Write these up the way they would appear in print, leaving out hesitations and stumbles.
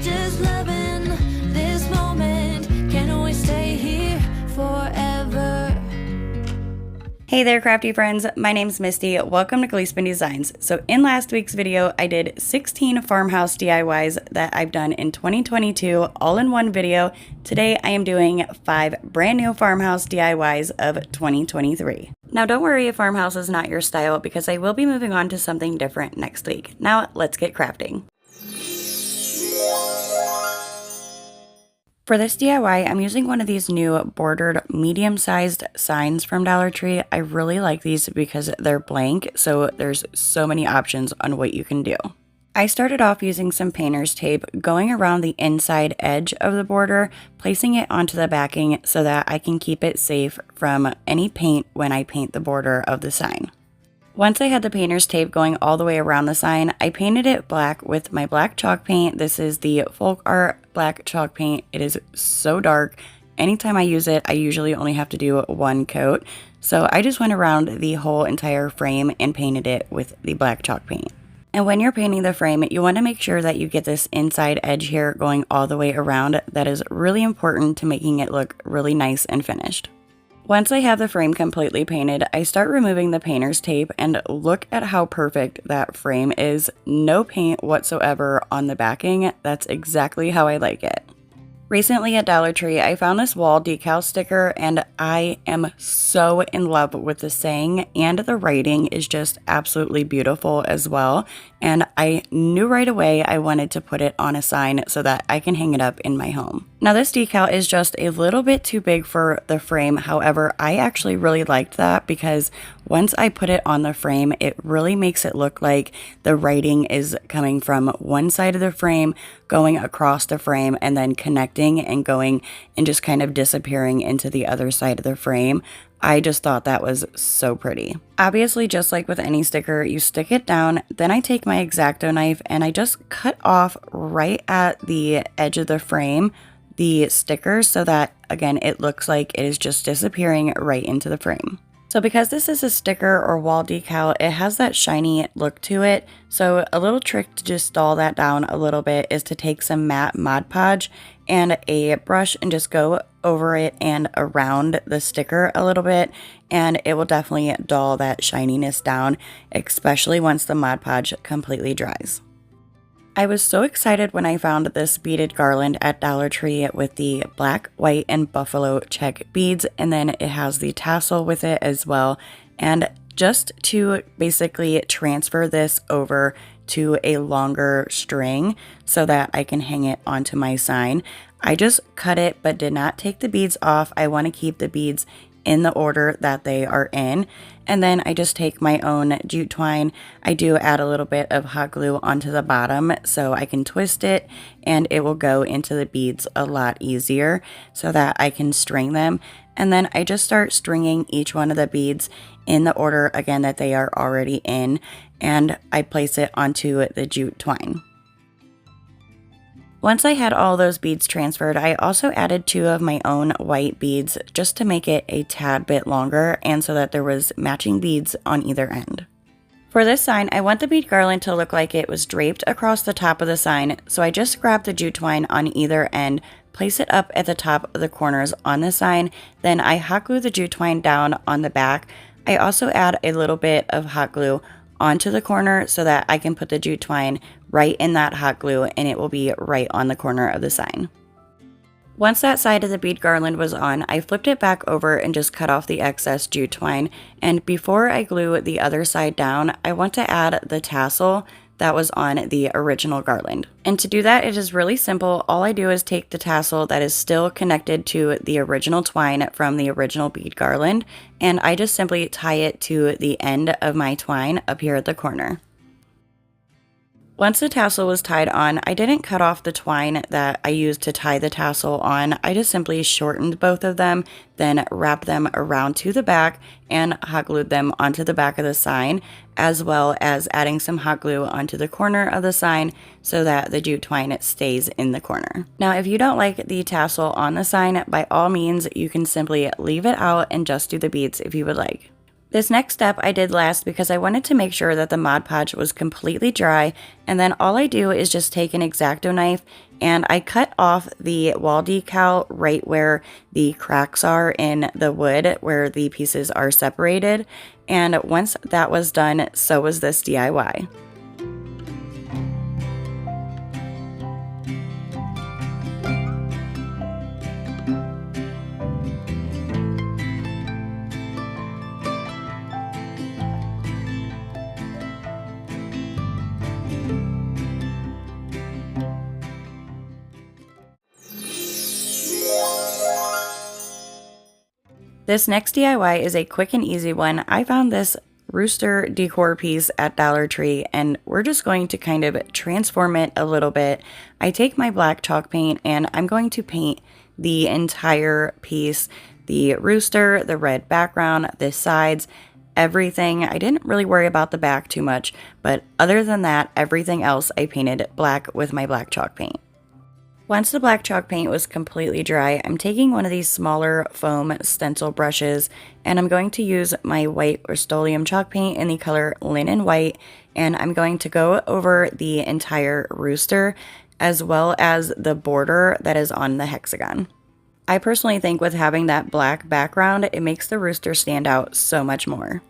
Just loving this moment. Can't always stay here forever. Hey there, crafty friends. My name's Misty. Welcome to Gleespen Designs. So in last week's video, I did 16 farmhouse DIYs that I've done in 2022 all in one video. Today, I am doing 5 brand new farmhouse DIYs of 2023. Now, don't worry if farmhouse is not your style because I will be moving on to something different next week. Now, let's get crafting. For this DIY, I'm using one of these new bordered medium-sized signs from Dollar Tree. I really like these because they're blank, so there's so many options on what you can do. I started off using some painter's tape, going around the inside edge of the border, placing it onto the backing so that I can keep it safe from any paint when I paint the border of the sign. Once I had the painter's tape going all the way around the sign, I painted it black with my black chalk paint. This is the Folk Art black chalk paint. It is so dark. Anytime I use it, I usually only have to do one coat. So I just went around the whole entire frame and painted it with the black chalk paint. And when you're painting the frame, you want to make sure that you get this inside edge here going all the way around. That is really important to making it look really nice and finished. Once I have the frame completely painted, I start removing the painter's tape and look at how perfect that frame is. No paint whatsoever on the backing. That's exactly how I like it. Recently at Dollar Tree, I found this wall decal sticker and I am so in love with the saying, and the writing is just absolutely beautiful as well. And I knew right away I wanted to put it on a sign so that I can hang it up in my home. Now this decal is just a little bit too big for the frame. However, I actually really liked that because once I put it on the frame, it really makes it look like the writing is coming from one side of the frame, going across the frame, and then connecting and going and just kind of disappearing into the other side of the frame. I just thought that was so pretty. Obviously, just like with any sticker, you stick it down, then I take my X-Acto knife and I just cut off right at the edge of the frame the sticker so that, again, it looks like it is just disappearing right into the frame. So because this is a sticker or wall decal, it has that shiny look to it. So a little trick to just dull that down a little bit is to take some matte Mod Podge and a brush and just go over it and around the sticker a little bit, and it will definitely dull that shininess down, especially once the Mod Podge completely dries. I was so excited when I found this beaded garland at Dollar Tree with the black, white, and buffalo check beads, and then it has the tassel with it as well. And just to basically transfer this over to a longer string so that I can hang it onto my sign, I just cut it but did not take the beads off. I want to keep the beads in the order that they are in. And then I just take my own jute twine. I do add a little bit of hot glue onto the bottom so I can twist it and it will go into the beads a lot easier so that I can string them. And then I just start stringing each one of the beads in the order, again, that they are already in, and I place it onto the jute twine. Once I had all those beads transferred, I also added 2 of my own white beads just to make it a tad bit longer and so that there was matching beads on either end. For this sign, I want the bead garland to look like it was draped across the top of the sign, so I just grab the jute twine on either end, place it up at the top of the corners on the sign, then I hot glue the jute twine down on the back. I also add a little bit of hot glue onto the corner so that I can put the jute twine right in that hot glue and it will be right on the corner of the sign. Once that side of the bead garland was on, I flipped it back over and just cut off the excess jute twine. And before I glue the other side down, I want to add the tassel that was on the original garland. And to do that, it is really simple. All I do is take the tassel that is still connected to the original twine from the original bead garland, and I just simply tie it to the end of my twine up here at the corner. Once the tassel was tied on, I didn't cut off the twine that I used to tie the tassel on. I just simply shortened both of them, then wrapped them around to the back and hot glued them onto the back of the sign, as well as adding some hot glue onto the corner of the sign so that the jute twine stays in the corner. Now, if you don't like the tassel on the sign, by all means, you can simply leave it out and just do the beads if you would like. This next step I did last because I wanted to make sure that the Mod Podge was completely dry, and then all I do is just take an X-Acto knife and I cut off the wall decal right where the cracks are in the wood where the pieces are separated, and once that was done, so was this DIY. This next DIY is a quick and easy one. I found this rooster decor piece at Dollar Tree, and we're just going to kind of transform it a little bit. I take my black chalk paint and I'm going to paint the entire piece, the rooster, the red background, the sides, everything. I didn't really worry about the back too much, but other than that, everything else I painted black with my black chalk paint. Once the black chalk paint was completely dry, I'm taking one of these smaller foam stencil brushes and I'm going to use my white Rust-Oleum chalk paint in the color Linen White, and I'm going to go over the entire rooster as well as the border that is on the hexagon. I personally think with having that black background, it makes the rooster stand out so much more.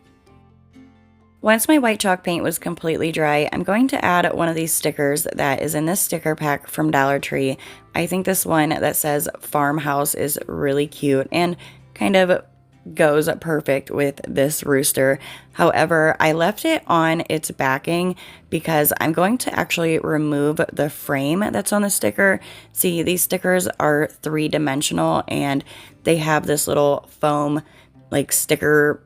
Once my white chalk paint was completely dry, I'm going to add one of these stickers that is in this sticker pack from Dollar Tree. I think this one that says Farmhouse is really cute and kind of goes perfect with this rooster. However, I left it on its backing because I'm going to actually remove the frame that's on the sticker. See, these stickers are 3-dimensional and they have this little foam like sticker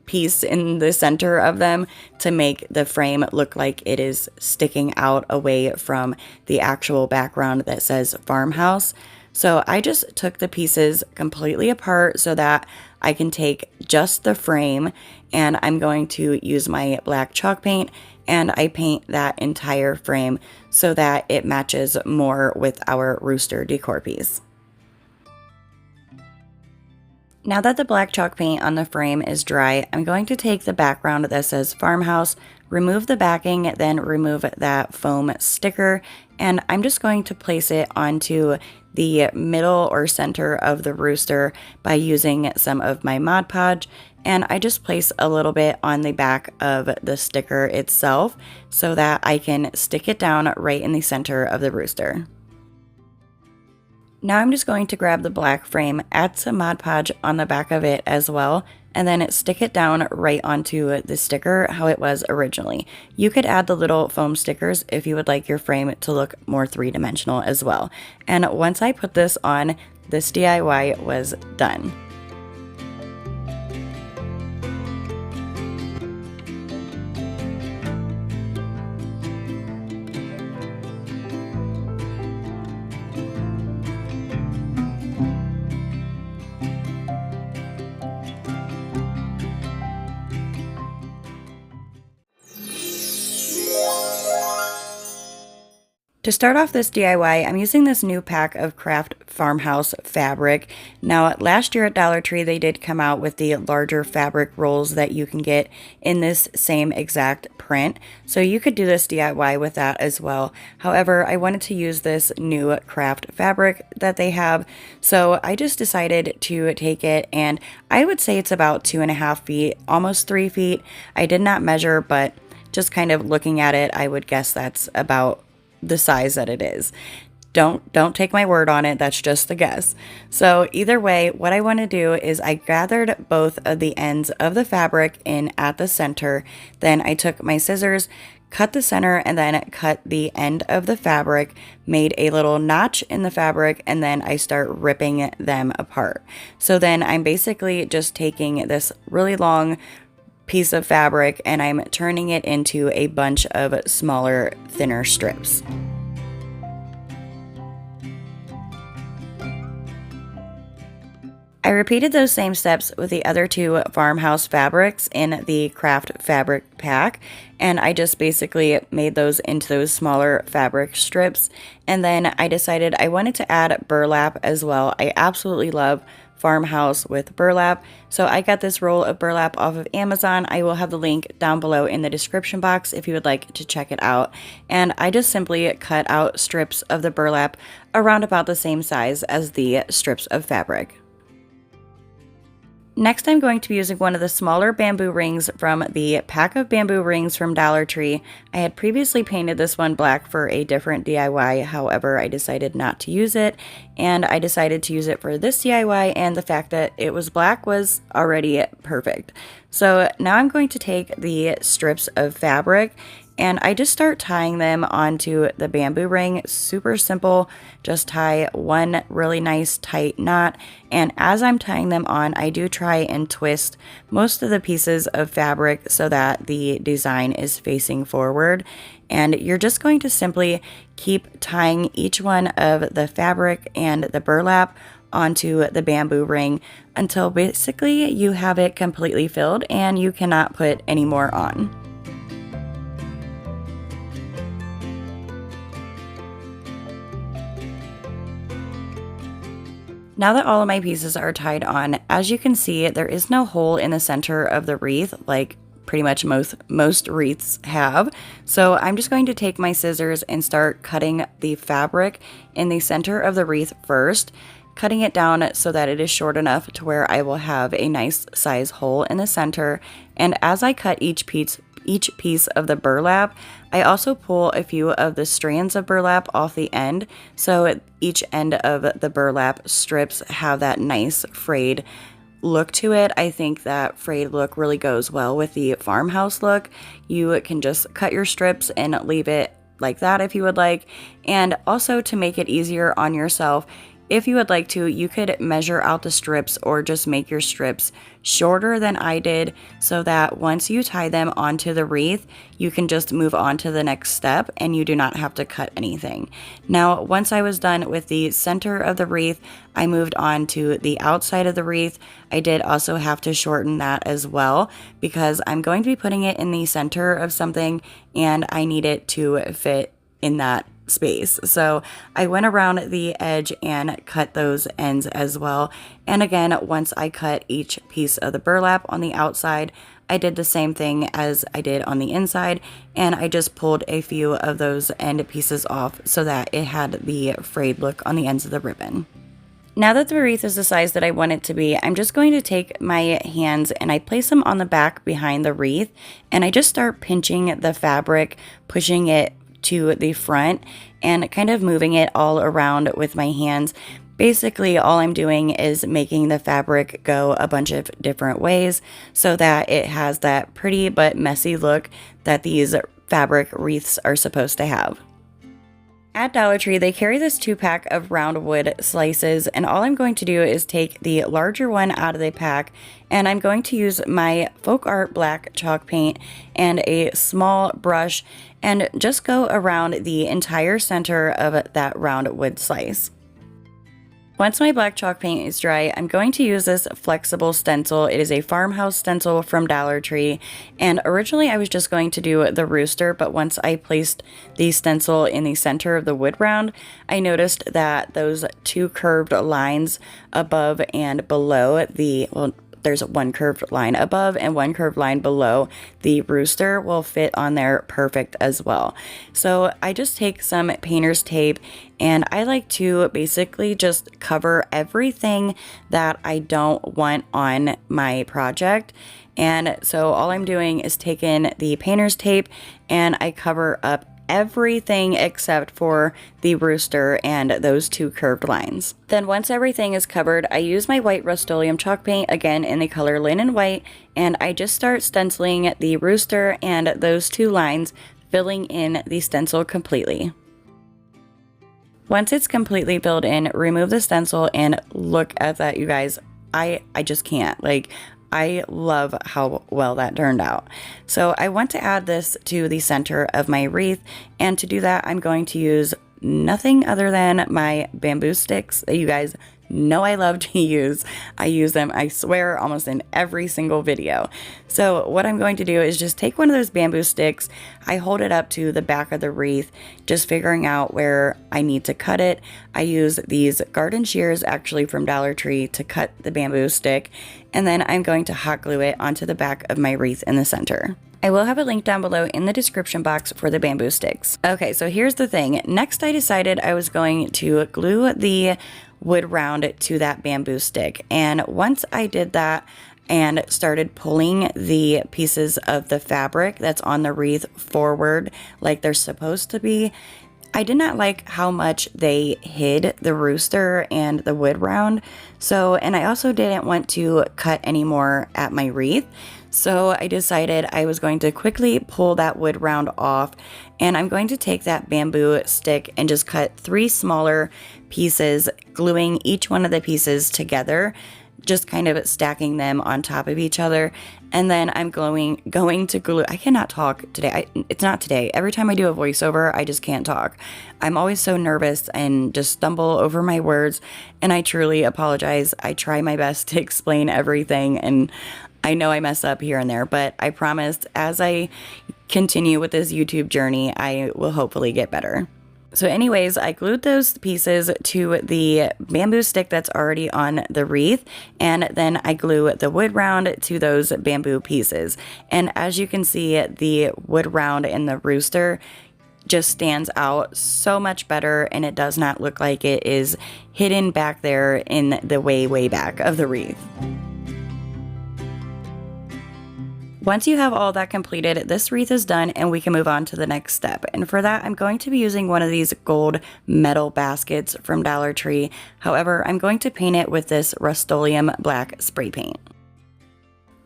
piece in the center of them to make the frame look like it is sticking out away from the actual background that says Farmhouse. So I just took the pieces completely apart so that I can take just the frame, and I'm going to use my black chalk paint and I paint that entire frame so that it matches more with our rooster decor piece. Now that the black chalk paint on the frame is dry, I'm going to take the background that says Farmhouse, remove the backing, then remove that foam sticker, and I'm just going to place it onto the middle or center of the rooster by using some of my Mod Podge, and I just place a little bit on the back of the sticker itself so that I can stick it down right in the center of the rooster. Now I'm just going to grab the black frame, add some Mod Podge on the back of it as well, and then stick it down right onto the sticker how it was originally. You could add the little foam stickers if you would like your frame to look more 3-dimensional as well. And once I put this on, this DIY was done. To start off this DIY, I'm using this new pack of craft farmhouse fabric. Now, last year at Dollar Tree, they did come out with the larger fabric rolls that you can get in this same exact print. So you could do this DIY with that as well. However, I wanted to use this new craft fabric that they have. So I just decided to take it, and I would say it's about 2.5 feet, almost 3 feet. I did not measure, but just kind of looking at it, I would guess that's about the size that it is. Don't take my word on it, that's just a guess. So either way, what I want to do is I gathered both of the ends of the fabric in at the center, then I took my scissors, cut the center, and then cut the end of the fabric, made a little notch in the fabric, and then I start ripping them apart. So then I'm basically just taking this really long piece of fabric and I'm turning it into a bunch of smaller, thinner strips. I repeated those same steps with the other two farmhouse fabrics in the craft fabric pack, and I just basically made those into those smaller fabric strips. And then I decided I wanted to add burlap as well. I absolutely love farmhouse with burlap. So I got this roll of burlap off of Amazon. I will have the link down below in the description box if you would like to check it out. And I just simply cut out strips of the burlap around about the same size as the strips of fabric. Next, I'm going to be using one of the smaller bamboo rings from the pack of bamboo rings from Dollar Tree. I had previously painted this one black for a different DIY, however, I decided not to use it, and I decided to use it for this DIY, and the fact that it was black was already perfect. So now I'm going to take the strips of fabric and I just start tying them onto the bamboo ring. Super simple, just tie one really nice tight knot. And as I'm tying them on, I do try and twist most of the pieces of fabric so that the design is facing forward. And you're just going to simply keep tying each one of the fabric and the burlap onto the bamboo ring until basically you have it completely filled and you cannot put any more on. Now that all of my pieces are tied on, as you can see, there is no hole in the center of the wreath like pretty much most wreaths have. So I'm just going to take my scissors and start cutting the fabric in the center of the wreath first, cutting it down so that it is short enough to where I will have a nice size hole in the center. And as I cut each piece of the burlap, I also pull a few of the strands of burlap off the end, so each end of the burlap strips have that nice frayed look to it. I think that frayed look really goes well with the farmhouse look. You can just cut your strips and leave it like that if you would like. And also, to make it easier on yourself, if you would like to, you could measure out the strips or just make your strips shorter than I did so that once you tie them onto the wreath, you can just move on to the next step and you do not have to cut anything. Now, once I was done with the center of the wreath, I moved on to the outside of the wreath. I did also have to shorten that as well because I'm going to be putting it in the center of something and I need it to fit in that space. So I went around the edge and cut those ends as well. And again, once I cut each piece of the burlap on the outside, I did the same thing as I did on the inside, and I just pulled a few of those end pieces off so that it had the frayed look on the ends of the ribbon. Now that the wreath is the size that I want it to be, I'm just going to take my hands and I place them on the back behind the wreath, and I just start pinching the fabric, pushing it to the front and kind of moving it all around with my hands. Basically, all I'm doing is making the fabric go a bunch of different ways so that it has that pretty but messy look that these fabric wreaths are supposed to have. At Dollar Tree, they carry this 2-pack of round wood slices, and all I'm going to do is take the larger one out of the pack, and I'm going to use my Folk Art black chalk paint and a small brush and just go around the entire center of that round wood slice. Once my black chalk paint is dry, I'm going to use this flexible stencil. It is a farmhouse stencil from Dollar Tree, and originally I was just going to do the rooster, but once I placed the stencil in the center of the wood round, I noticed that those two curved lines above and below there's one curved line above and one curved line below the rooster will fit on there perfect as well. So I just take some painter's tape and I like to basically just cover everything that I don't want on my project. And so all I'm doing is taking the painter's tape and I cover up everything except for the rooster and those two curved lines. Then once everything is covered, I use my white Rust-Oleum chalk paint, again in the color Linen White, and I just start stenciling the rooster and those two lines, filling in the stencil completely. Once it's completely filled in, remove the stencil and look at that, you guys. I just can't. I love how well that turned out. So I want to add this to the center of my wreath, and to do that I'm going to use nothing other than my bamboo sticks that you guys know I love to use. I use them, I swear, almost in every single video. So what I'm going to do is just take one of those bamboo sticks, I hold it up to the back of the wreath, just figuring out where I need to cut it. I use these garden shears actually from Dollar Tree to cut the bamboo stick, and then I'm going to hot glue it onto the back of my wreath in the center. I will have a link down below in the description box for the bamboo sticks. Okay, so here's the thing. Next, I decided I was going to glue the wood round to that bamboo stick. And once I did that and started pulling the pieces of the fabric that's on the wreath forward like they're supposed to be, I did not like how much they hid the rooster and the wood round. So, and I also didn't want to cut any more at my wreath. So I decided I was going to quickly pull that wood round off, and I'm going to take that bamboo stick and just cut 3 smaller pieces, gluing each one of the pieces together, just kind of stacking them on top of each other. And then I'm going to glue. I cannot talk today. It's not today. Every time I do a voiceover, I just can't talk. I'm always so nervous and just stumble over my words, and I truly apologize. I try my best to explain everything, and I know I mess up here and there, but I promise as I continue with this YouTube journey, I will hopefully get better. So anyways, I glued those pieces to the bamboo stick that's already on the wreath, and then I glue the wood round to those bamboo pieces. And as you can see, the wood round and the rooster just stands out so much better, and it does not look like it is hidden back there in the way back of the wreath. Once you have all that completed, this wreath is done and we can move on to the next step. And for that, I'm going to be using one of these gold metal baskets from Dollar Tree. However, I'm going to paint it with this Rust-Oleum black spray paint.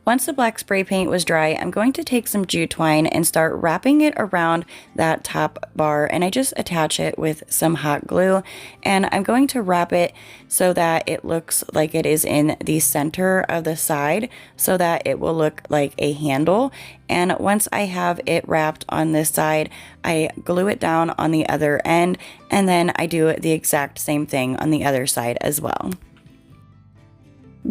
Once the black spray paint was dry, I'm going to take some jute twine and start wrapping it around that top bar, and I just attach it with some hot glue, and I'm going to wrap it so that it looks like it is in the center of the side so that it will look like a handle. And once I have it wrapped on this side, I glue it down on the other end, and then I do the exact same thing on the other side as well.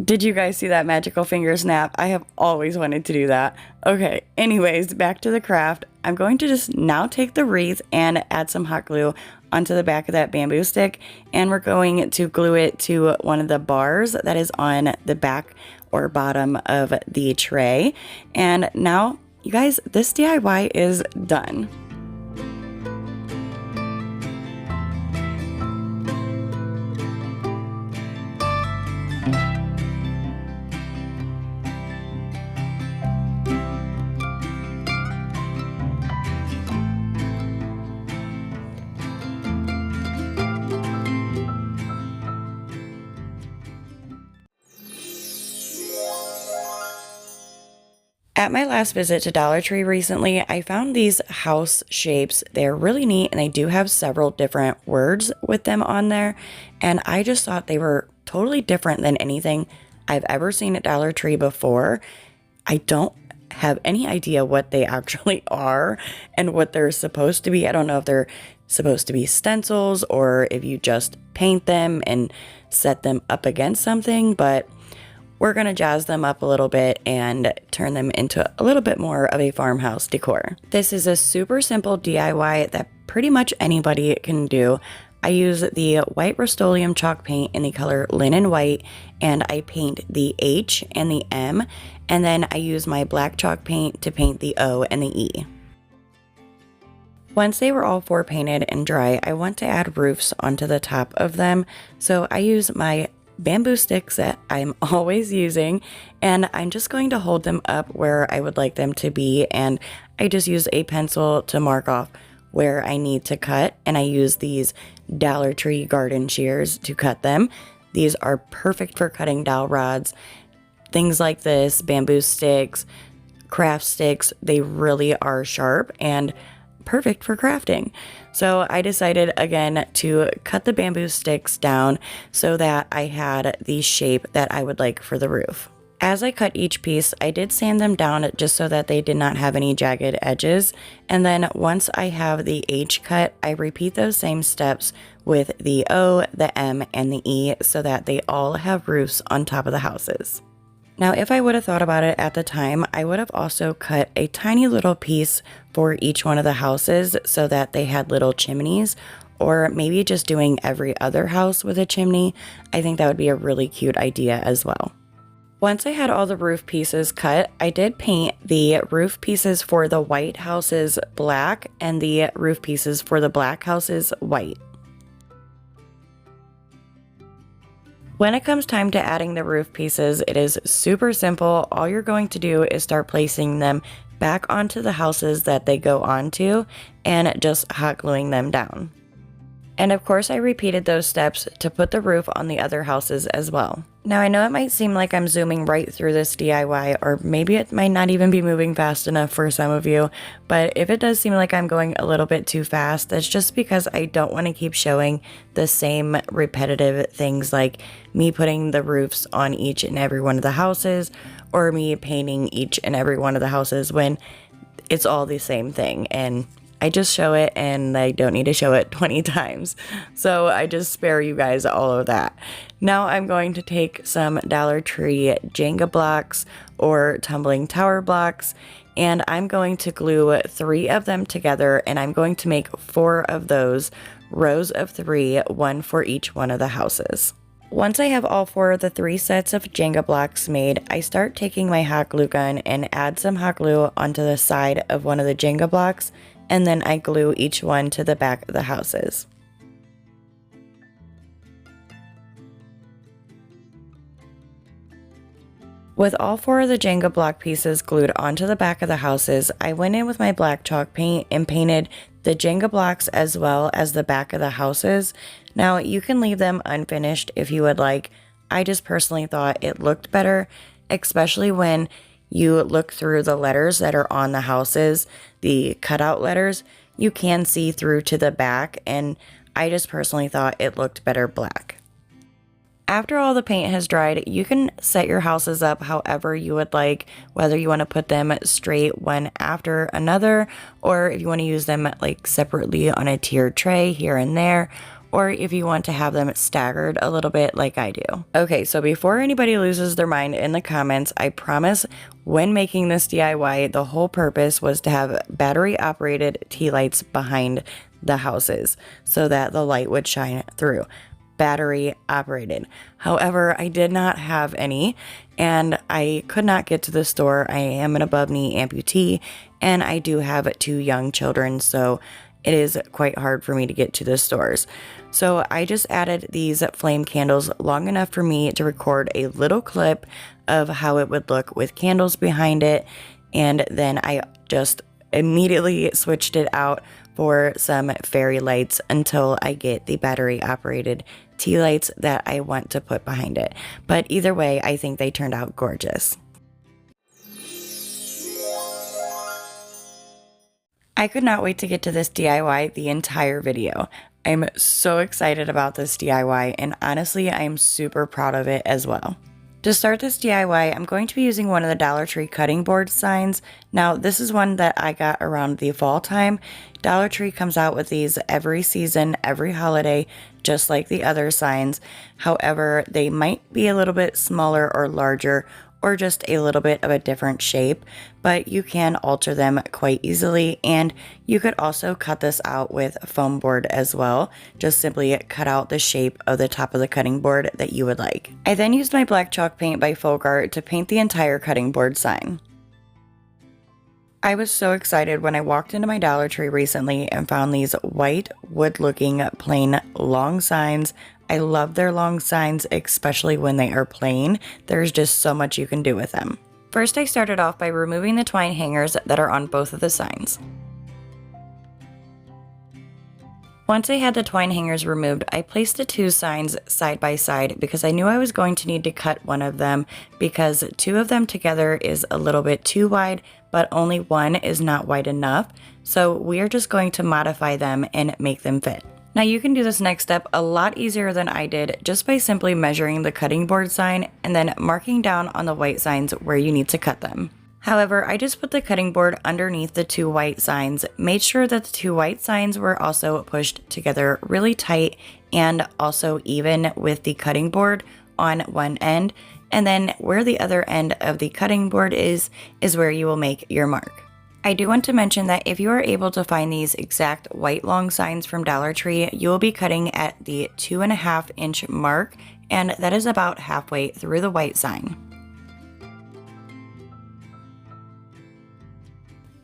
Did you guys see that magical finger snap? I have always wanted to do that. Okay, anyways, back to the craft. I'm going to just now take the wreath and add some hot glue onto the back of that bamboo stick, and we're going to glue it to one of the bars that is on the back or bottom of the tray. And now, you guys, this DIY is done. At my last visit to Dollar Tree recently, I found these house shapes. They're really neat, and they do have several different words with them on there. And I just thought they were totally different than anything I've ever seen at Dollar Tree before. I don't have any idea what they actually are and what they're supposed to be. I don't know if they're supposed to be stencils or if you just paint them and set them up against something, but we're going to jazz them up a little bit and turn them into a little bit more of a farmhouse decor. This is a super simple DIY that pretty much anybody can do. I use the white Rust-Oleum chalk paint in the color linen white, and I paint the H and the M, and then I use my black chalk paint to paint the O and the E. Once they were all 4 painted and dry, I want to add roofs onto the top of them, so I use my bamboo sticks that I'm always using, and I'm just going to hold them up where I would like them to be, and I just use a pencil to mark off where I need to cut, and I use these Dollar Tree garden shears to cut them. These are perfect for cutting dowel rods, things like this, bamboo sticks, craft sticks. They really are sharp and perfect for crafting. So I decided again to cut the bamboo sticks down so that I had the shape that I would like for the roof. As I cut each piece, I did sand them down just so that they did not have any jagged edges. And then once I have the H cut, I repeat those same steps with the O, the M, and the E so that they all have roofs on top of the houses. Now, if I would have thought about it at the time, I would have also cut a tiny little piece for each one of the houses so that they had little chimneys, or maybe just doing every other house with a chimney. I think that would be a really cute idea as well. Once I had all the roof pieces cut, I did paint the roof pieces for the white houses black and the roof pieces for the black houses white. When it comes time to adding the roof pieces, it is super simple. All you're going to do is start placing them back onto the houses that they go onto and just hot gluing them down. And of course, I repeated those steps to put the roof on the other houses as well. Now, I know it might seem like I'm zooming right through this DIY, or maybe it might not even be moving fast enough for some of you, but if it does seem like I'm going a little bit too fast, that's just because I don't want to keep showing the same repetitive things like me putting the roofs on each and every one of the houses, or me painting each and every one of the houses when it's all the same thing. And I just show it and I don't need to show it 20 times. So I just spare you guys all of that. Now I'm going to take some Dollar Tree Jenga blocks or tumbling tower blocks, and I'm going to glue 3 of them together, and I'm going to make 4 of those rows of 3, one for each one of the houses. Once I have all 4 of the 3 sets of Jenga blocks made, I start taking my hot glue gun and add some hot glue onto the side of one of the Jenga blocks, and then I glue each one to the back of the houses. With all 4 of the Jenga block pieces glued onto the back of the houses, I went in with my black chalk paint and painted the Jenga blocks as well as the back of the houses. Now, you can leave them unfinished if you would like. I just personally thought it looked better, especially when you look through the letters that are on the houses, the cutout letters, you can see through to the back, and I just personally thought it looked better black. After all the paint has dried, you can set your houses up however you would like, whether you want to put them straight one after another, or if you want to use them like separately on a tiered tray here and there, or if you want to have them staggered a little bit like I do. Okay, so before anybody loses their mind in the comments, I promise when making this DIY, the whole purpose was to have battery operated tea lights behind the houses so that the light would shine through. Battery operated. However, I did not have any, and I could not get to the store. I am an above knee amputee, and I do have 2 young children, so it is quite hard for me to get to the stores. So I just added these flame candles long enough for me to record a little clip of how it would look with candles behind it, and then I just immediately switched it out for some fairy lights until I get the battery operated tea lights that I want to put behind it. But either way, I think they turned out gorgeous. I could not wait to get to this DIY the entire video. I'm so excited about this DIY, and honestly, I'm super proud of it as well. To start this DIY, I'm going to be using one of the Dollar Tree cutting board signs. Now, this is one that I got around the fall time. Dollar Tree comes out with these every season, every holiday, just like the other signs. However, they might be a little bit smaller or larger, or just a little bit of a different shape, but you can alter them quite easily, and you could also cut this out with foam board as well. Just simply cut out the shape of the top of the cutting board that you would like. I then used my black chalk paint by Folk Art to paint the entire cutting board sign. I was so excited when I walked into my Dollar Tree recently and found these white wood looking plain long signs. I love their long signs, especially when they are plain. There's just so much you can do with them. First, I started off by removing the twine hangers that are on both of the signs. Once I had the twine hangers removed, I placed the 2 signs side by side because I knew I was going to need to cut one of them because 2 of them together is a little bit too wide, but only one is not wide enough. So we are just going to modify them and make them fit. Now you can do this next step a lot easier than I did just by simply measuring the cutting board sign and then marking down on the white signs where you need to cut them. However, I just put the cutting board underneath the 2 white signs, made sure that the 2 white signs were also pushed together really tight and also even with the cutting board on one end, and then where the other end of the cutting board is where you will make your mark. I do want to mention that if you are able to find these exact white long signs from Dollar Tree, you will be cutting at the 2.5 inch mark, and that is about halfway through the white sign.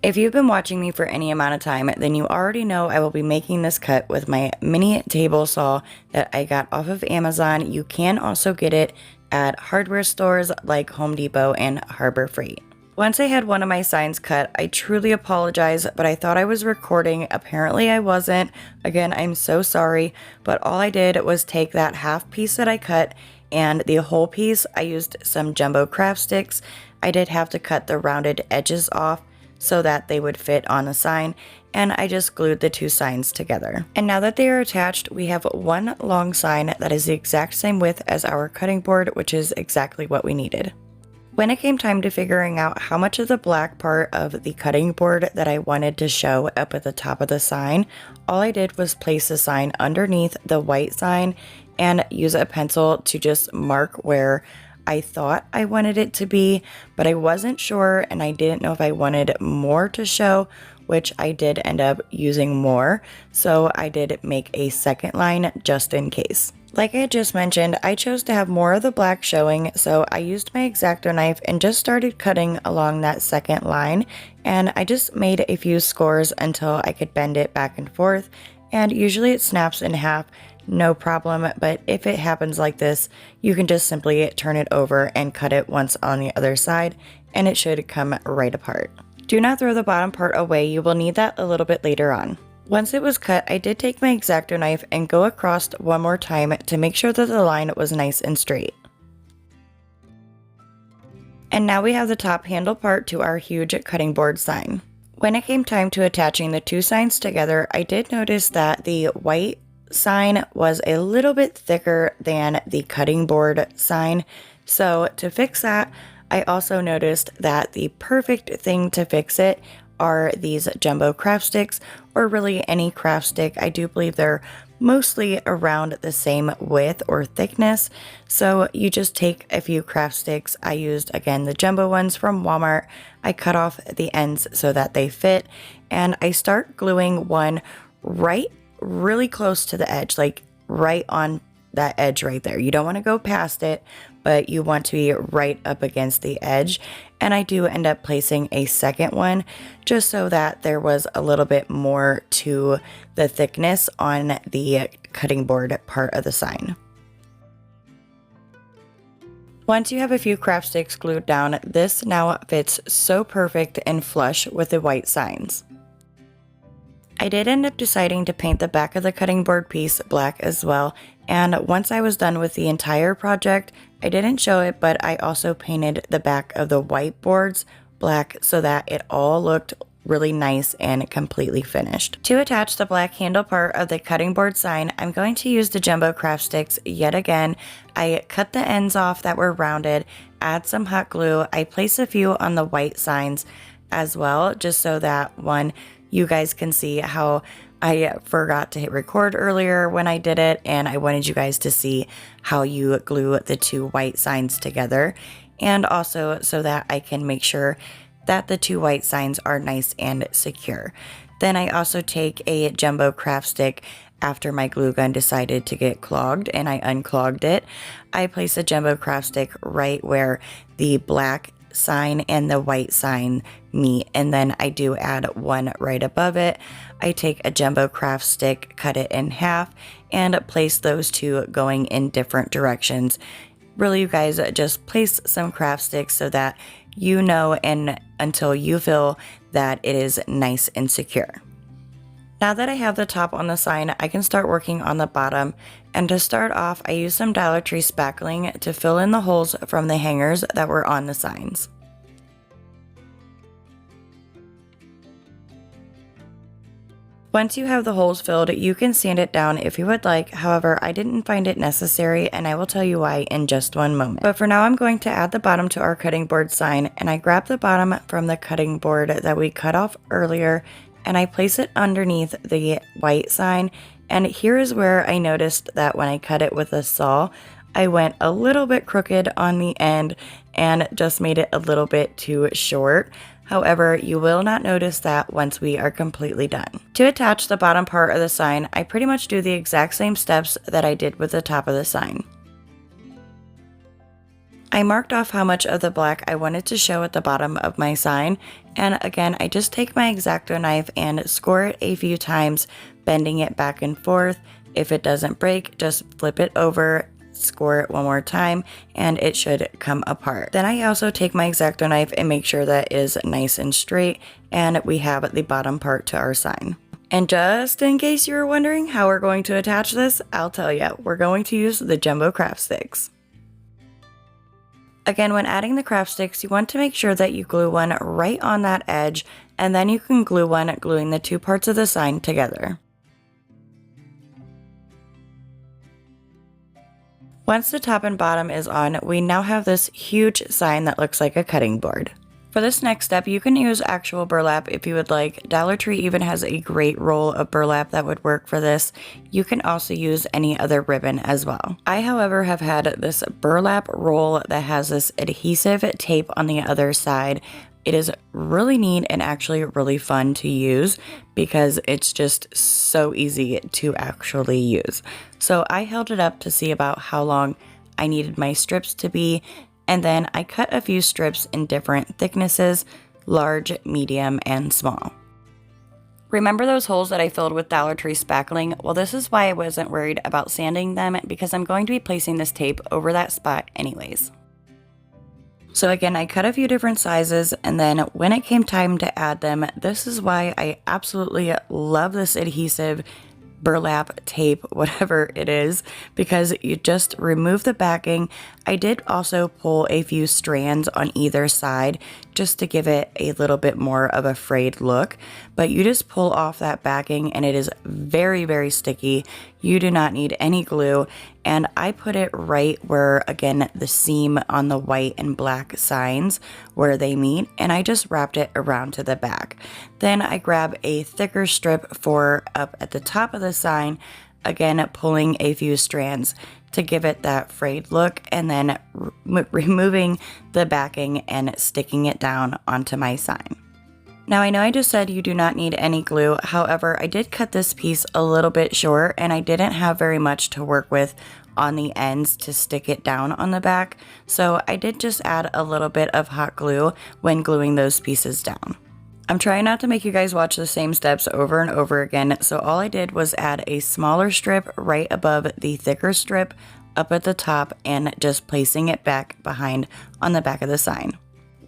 If you've been watching me for any amount of time, then you already know I will be making this cut with my mini table saw that I got off of Amazon. You can also get it at hardware stores like Home Depot and Harbor Freight. Once I had one of my signs cut, I truly apologize, but I thought I was recording. Apparently I wasn't. Again, I'm so sorry, but all I did was take that half piece that I cut and the whole piece. I used some jumbo craft sticks. I did have to cut the rounded edges off so that they would fit on the sign, and I just glued the 2 signs together. And now that they are attached, we have one long sign that is the exact same width as our cutting board, which is exactly what we needed. When it came time to figuring out how much of the black part of the cutting board that I wanted to show up at the top of the sign, all I did was place the sign underneath the white sign and use a pencil to just mark where I thought I wanted it to be, but I wasn't sure and I didn't know if I wanted more to show, which I did end up using more, so I did make a second line just in case. Like I had just mentioned, I chose to have more of the black showing, so I used my X-Acto knife and just started cutting along that second line, and I just made a few scores until I could bend it back and forth, and usually it snaps in half, no problem, but if it happens like this, you can just simply turn it over and cut it once on the other side, and it should come right apart. Do not throw the bottom part away, you will need that a little bit later on. Once it was cut, I did take my X-Acto knife and go across one more time to make sure that the line was nice and straight. And now we have the top handle part to our huge cutting board sign. When it came time to attaching the 2 signs together, I did notice that the white sign was a little bit thicker than the cutting board sign. So to fix that, I also noticed that the perfect thing to fix it are these jumbo craft sticks, or really any craft stick. I do believe they're mostly around the same width or thickness. So you just take a few craft sticks. I used, again, the jumbo ones from Walmart. I cut off the ends so that they fit, and I start gluing one right really close to the edge, like right on that edge right there. You don't want to go past it, but you want to be right up against the edge. And I do end up placing a second one just so that there was a little bit more to the thickness on the cutting board part of the sign. Once you have a few craft sticks glued down, this now fits so perfect and flush with the white signs. I did end up deciding to paint the back of the cutting board piece black as well, and once I was done with the entire project, I didn't show it, but I also painted the back of the white boards black so that it all looked really nice and completely finished. To attach the black handle part of the cutting board sign, I'm going to use the jumbo craft sticks yet again. I cut the ends off that were rounded, add some hot glue. I place a few on the white signs as well, just so that one, you guys can see how I forgot to hit record earlier when I did it, and I wanted you guys to see how you glue the 2 white signs together, and also so that I can make sure that the 2 white signs are nice and secure. Then I also take a jumbo craft stick after my glue gun decided to get clogged, and I unclogged it. I place a jumbo craft stick right where the black sign and the white sign meet, and then I do add one right above it. I take a jumbo craft stick, cut it in half, and place those 2 going in different directions. Really, you guys, just place some craft sticks so that you know and until you feel that it is nice and secure. Now that I have the top on the sign, I can start working on the bottom, and to start off, I used some Dollar Tree spackling to fill in the holes from the hangers that were on the signs. Once you have the holes filled, you can sand it down if you would like. However, I didn't find it necessary, and I will tell you why in just one moment. But for now, I'm going to add the bottom to our cutting board sign, and I grab the bottom from the cutting board that we cut off earlier, and I place it underneath the white sign. And here is where I noticed that when I cut it with a saw, I went a little bit crooked on the end and just made it a little bit too short. However, you will not notice that once we are completely done. To attach the bottom part of the sign, I pretty much do the exact same steps that I did with the top of the sign. I marked off how much of the black I wanted to show at the bottom of my sign, and again, I just take my X-Acto knife and score it a few times, bending it back and forth. If it doesn't break, just flip it over, score it one more time, and it should come apart. Then I also take my X-Acto knife and make sure that it is nice and straight, and we have the bottom part to our sign. And just in case you were wondering how we're going to attach this, I'll tell you, we're going to use the jumbo craft sticks. Again, when adding the craft sticks, you want to make sure that you glue one right on that edge, and then you can glue one gluing the two parts of the sign together. Once the top and bottom is on, we now have this huge sign that looks like a cutting board. For this next step, you can use actual burlap if you would like. Dollar Tree even has a great roll of burlap that would work for this. You can also use any other ribbon as well. I, however, have had this burlap roll that has this adhesive tape on the other side. It is really neat and actually really fun to use because it's just so easy to actually use. So I held it up to see about how long I needed my strips to be, and then I cut a few strips in different thicknesses, large, medium, and small. Remember those holes that I filled with Dollar Tree spackling? Well, this is why I wasn't worried about sanding them, because I'm going to be placing this tape over that spot anyways. So again, I cut a few different sizes, and then when it came time to add them, this is why I absolutely love this adhesive burlap tape, whatever it is, because you just remove the backing. I did also pull a few strands on either side just to give it a little bit more of a frayed look, but you just pull off that backing and it is very, very sticky. You do not need any glue, and I put it right where, again, the seam on the white and black signs where they meet, and I just wrapped it around to the back. Then I grab a thicker strip for up at the top of the sign, again pulling a few strands to give it that frayed look, and then removing the backing and sticking it down onto my sign. Now, I know I just said you do not need any glue. However, I did cut this piece a little bit short, and I didn't have very much to work with on the ends to stick it down on the back, so I did just add a little bit of hot glue when gluing those pieces down. I'm trying not to make you guys watch the same steps over and over again, so all I did was add a smaller strip right above the thicker strip up at the top and just placing it back behind on the back of the sign.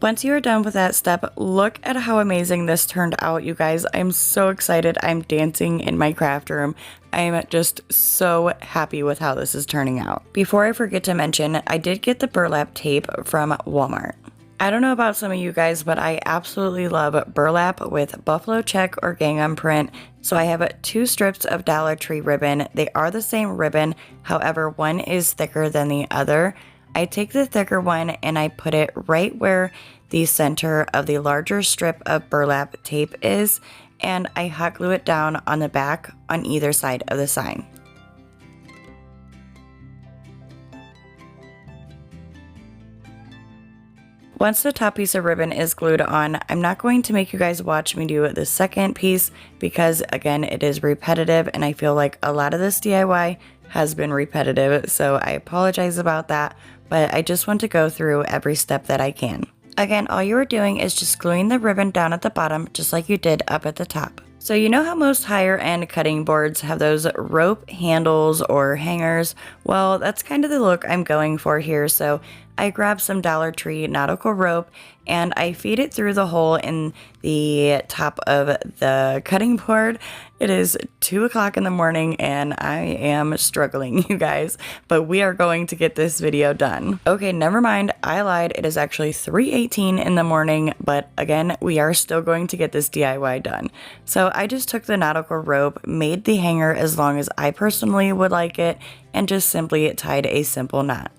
Once you are done with that step, look at how amazing this turned out, you guys. I'm so excited. I'm dancing in my craft room. I'm just so happy with how this is turning out. Before I forget to mention, I did get the burlap tape from Walmart. I don't know about some of you guys, but I absolutely love burlap with buffalo check or gingham print. So I have 2 strips of Dollar Tree ribbon. They are the same ribbon, however, one is thicker than the other. I take the thicker one and I put it right where the center of the larger strip of burlap tape is, and I hot glue it down on the back on either side of the sign. Once the top piece of ribbon is glued on, I'm not going to make you guys watch me do the second piece because, again, it is repetitive and I feel like a lot of this DIY has been repetitive, so I apologize about that, but I just want to go through every step that I can. Again, all you are doing is just gluing the ribbon down at the bottom just like you did up at the top. So you know how most higher end cutting boards have those rope handles or hangers? Well, that's kind of the look I'm going for here. So I grab some Dollar Tree nautical rope and I feed it through the hole in the top of the cutting board. It is 2 o'clock in the morning and I am struggling, you guys, but we are going to get this video done. Okay, never mind, I lied. It is actually 3:18 in the morning, but again, we are still going to get this DIY done. So I just took the nautical rope, made the hanger as long as I personally would like it, and just simply tied a simple knot.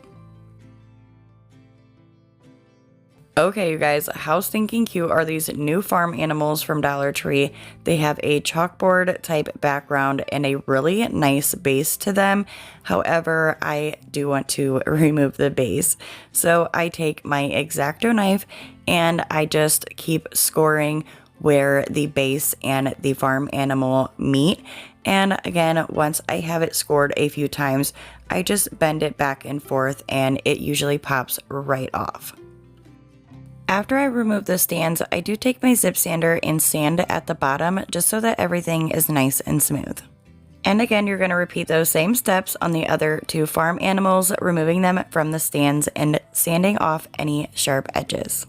Okay, you guys, how stinking cute are these new farm animals from Dollar Tree? They have a chalkboard type background and a really nice base to them. However, I do want to remove the base. So I take my X-Acto knife and I just keep scoring where the base and the farm animal meet. And again, once I have it scored a few times, I just bend it back and forth and it usually pops right off. After I remove the stands, I do take my zip sander and sand at the bottom just so that everything is nice and smooth. And again, you're going to repeat those same steps on the other two farm animals, removing them from the stands and sanding off any sharp edges.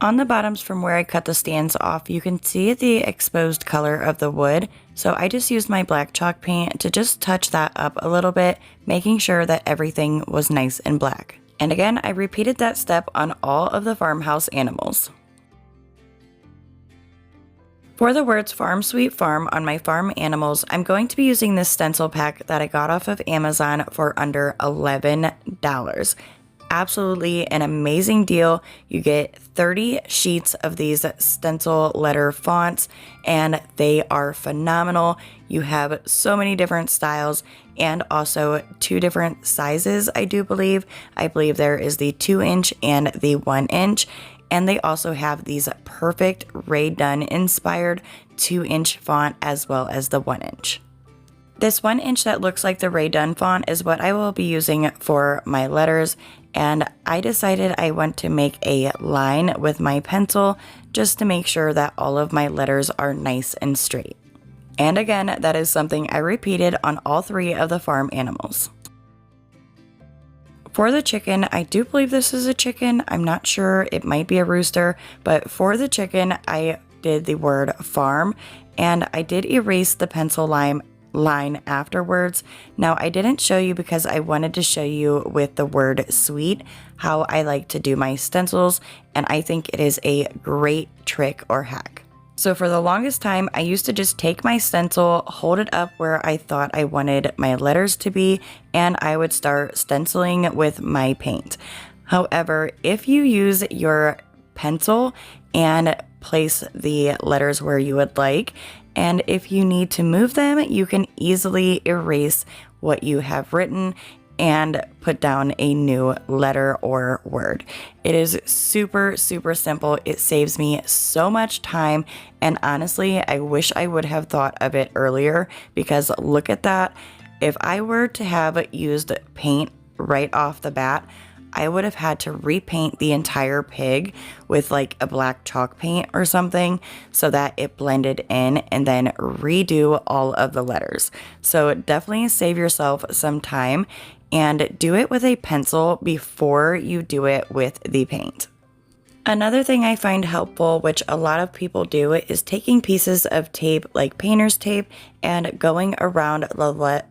On the bottoms from where I cut the stands off, you can see the exposed color of the wood, so I just used my black chalk paint to just touch that up a little bit, making sure that everything was nice and black. And again, I repeated that step on all of the farmhouse animals. For the words Farm Sweet Farm on my farm animals, I'm going to be using this stencil pack that I got off of Amazon for under $11. Absolutely an amazing deal. You get 30 sheets of these stencil letter fonts and they are phenomenal. You have so many different styles and also 2 different sizes, I do believe. I believe there is the 2-inch and the 1-inch. And they also have these perfect Rae Dunn inspired 2-inch font as well as the 1-inch. This 1-inch that looks like the Rae Dunn font is what I will be using for my letters, and I decided I want to make a line with my pencil just to make sure that all of my letters are nice and straight. And again, that is something I repeated on all 3 of the farm animals. For the chicken, I do believe this is a chicken. I'm not sure, it might be a rooster, but for the chicken, I did the word farm and I did erase the pencil line afterwards. Now, I didn't show you because I wanted to show you with the word sweet how I like to do my stencils, and I think it is a great trick or hack. So for the longest time, I used to just take my stencil, hold it up where I thought I wanted my letters to be, and I would start stenciling with my paint. However, if you use your pencil and place the letters where you would like, and if you need to move them, you can easily erase what you have written and put down a new letter or word. It is super, super simple. It saves me so much time. And honestly, I wish I would have thought of it earlier because look at that. If I were to have used paint right off the bat, I would have had to repaint the entire pig with like a black chalk paint or something so that it blended in and then redo all of the letters. So definitely save yourself some time and do it with a pencil before you do it with the paint. Another thing I find helpful, which a lot of people do, is taking pieces of tape like painter's tape and going around the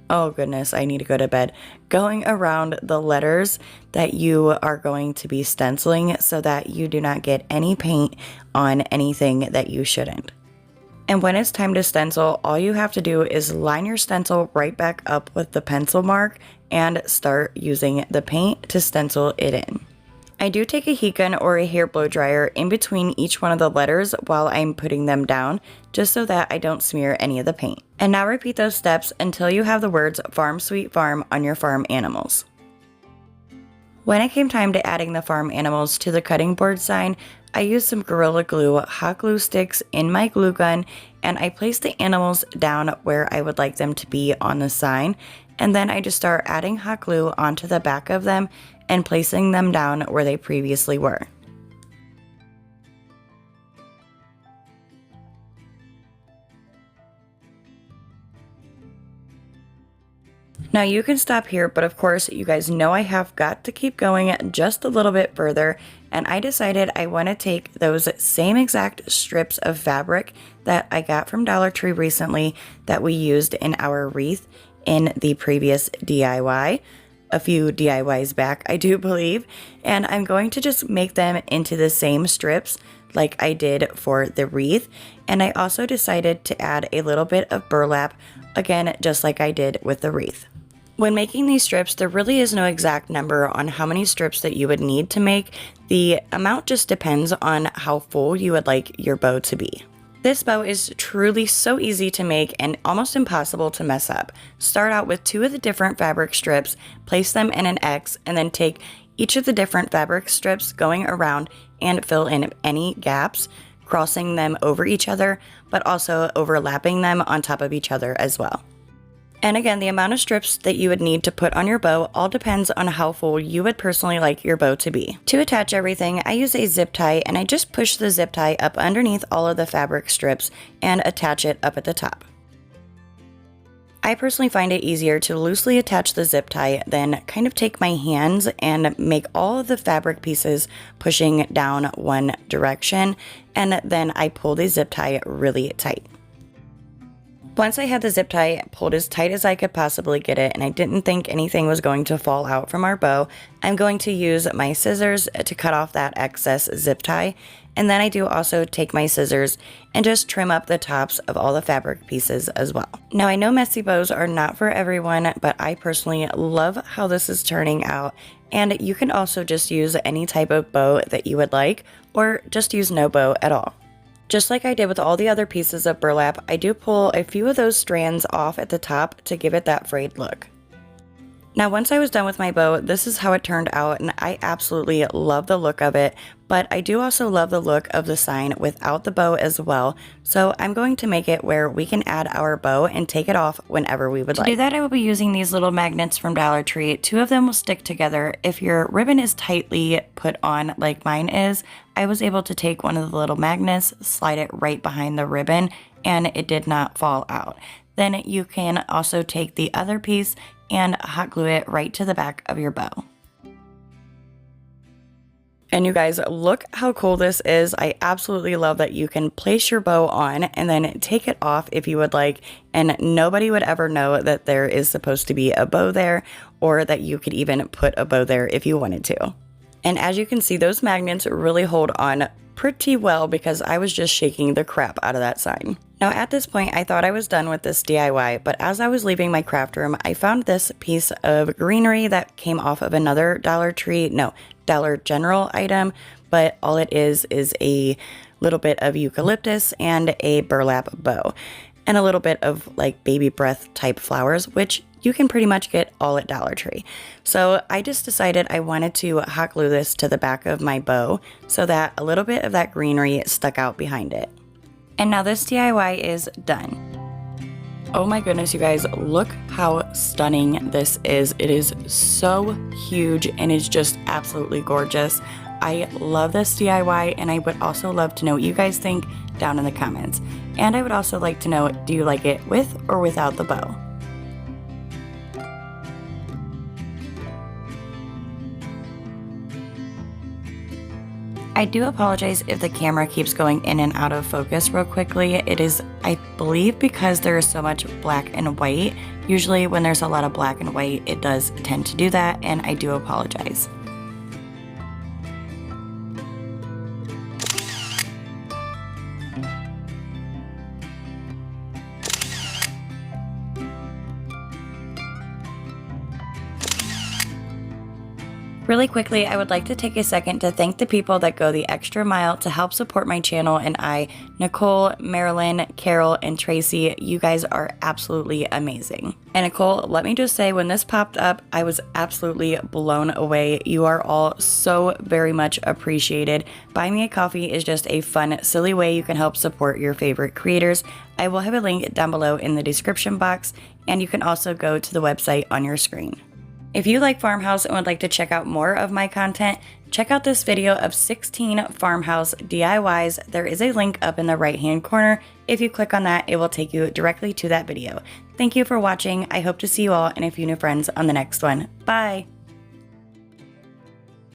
oh goodness, I need to go to bed. Going around the letters that you are going to be stenciling so that you do not get any paint on anything that you shouldn't. And when it's time to stencil, all you have to do is line your stencil right back up with the pencil mark and start using the paint to stencil it in. I do take a heat gun or a hair blow dryer in between each one of the letters while I'm putting them down, just so that I don't smear any of the paint. And now repeat those steps until you have the words Farm Sweet Farm on your farm animals. When it came time to adding the farm animals to the cutting board sign, I used some Gorilla Glue hot glue sticks in my glue gun, and I placed the animals down where I would like them to be on the sign, and then I just start adding hot glue onto the back of them and placing them down where they previously were. Now you can stop here, but of course you guys know I have got to keep going just a little bit further, and I decided I want to take those same exact strips of fabric that I got from Dollar Tree recently that we used in our wreath in the previous DIY, a few DIYs back I do believe, and I'm going to just make them into the same strips like I did for the wreath. And I also decided to add a little bit of burlap, again just like I did with the wreath. When making these strips, there really is no exact number on how many strips that you would need to make. The amount just depends on how full you would like your bow to be. This bow is truly so easy to make and almost impossible to mess up. Start out with 2 of the different fabric strips, place them in an X, and then take each of the different fabric strips going around and fill in any gaps, crossing them over each other, but also overlapping them on top of each other as well. And again, the amount of strips that you would need to put on your bow all depends on how full you would personally like your bow to be. To attach everything, I use a zip tie, and I just push the zip tie up underneath all of the fabric strips and attach it up at the top. I personally find it easier to loosely attach the zip tie than kind of take my hands and make all of the fabric pieces pushing down one direction, and then I pull the zip tie really tight. Once I had the zip tie pulled as tight as I could possibly get it, and I didn't think anything was going to fall out from our bow, I'm going to use my scissors to cut off that excess zip tie. And then I do also take my scissors and just trim up the tops of all the fabric pieces as well. Now I know messy bows are not for everyone, but I personally love how this is turning out. And you can also just use any type of bow that you would like, or just use no bow at all. Just like I did with all the other pieces of burlap, I do pull a few of those strands off at the top to give it that frayed look. Now once I was done with my bow, this is how it turned out, and I absolutely love the look of it, but I do also love the look of the sign without the bow as well, so I'm going to make it where we can add our bow and take it off whenever we would like. To do that, I will be using these little magnets from Dollar Tree. 2 of them will stick together. If your ribbon is tightly put on like mine is, I was able to take one of the little magnets, slide it right behind the ribbon, and it did not fall out. Then you can also take the other piece and hot glue it right to the back of your bow. And you guys, look how cool this is. I absolutely love that you can place your bow on and then take it off if you would like, and nobody would ever know that there is supposed to be a bow there, or that you could even put a bow there if you wanted to. And as you can see, those magnets really hold on pretty well because I was just shaking the crap out of that sign. Now at this point, I thought I was done with this DIY, but as I was leaving my craft room, I found this piece of greenery that came off of another Dollar General item, but all it is a little bit of eucalyptus and a burlap bow, and a little bit of like baby breath type flowers, which you can pretty much get all at Dollar Tree. So I just decided I wanted to hot glue this to the back of my bow so that a little bit of that greenery stuck out behind it. And now this DIY is done. Oh my goodness, you guys, look how stunning this is. It is so huge and it's just absolutely gorgeous. I love this DIY, and I would also love to know what you guys think down in the comments. And I would also like to know, do you like it with or without the bow? I do apologize if the camera keeps going in and out of focus real quickly. It is, I believe, because there is so much black and white. Usually when there's a lot of black and white, it does tend to do that, and I do apologize. Really quickly, I would like to take a second to thank the people that go the extra mile to help support my channel and I. Nicole, Marilyn, Carol, and Tracy, you guys are absolutely amazing. And Nicole, let me just say, when this popped up, I was absolutely blown away. You are all so very much appreciated. Buy Me a Coffee is just a fun, silly way you can help support your favorite creators. I will have a link down below in the description box, and you can also go to the website on your screen. If you like Farmhouse and would like to check out more of my content, Check out this video of 16 farmhouse DIYs. There is a link up in the right hand corner. If you click on that, it will take you directly to that video. Thank you for watching. I hope to see you all and a few new friends on the next one. Bye!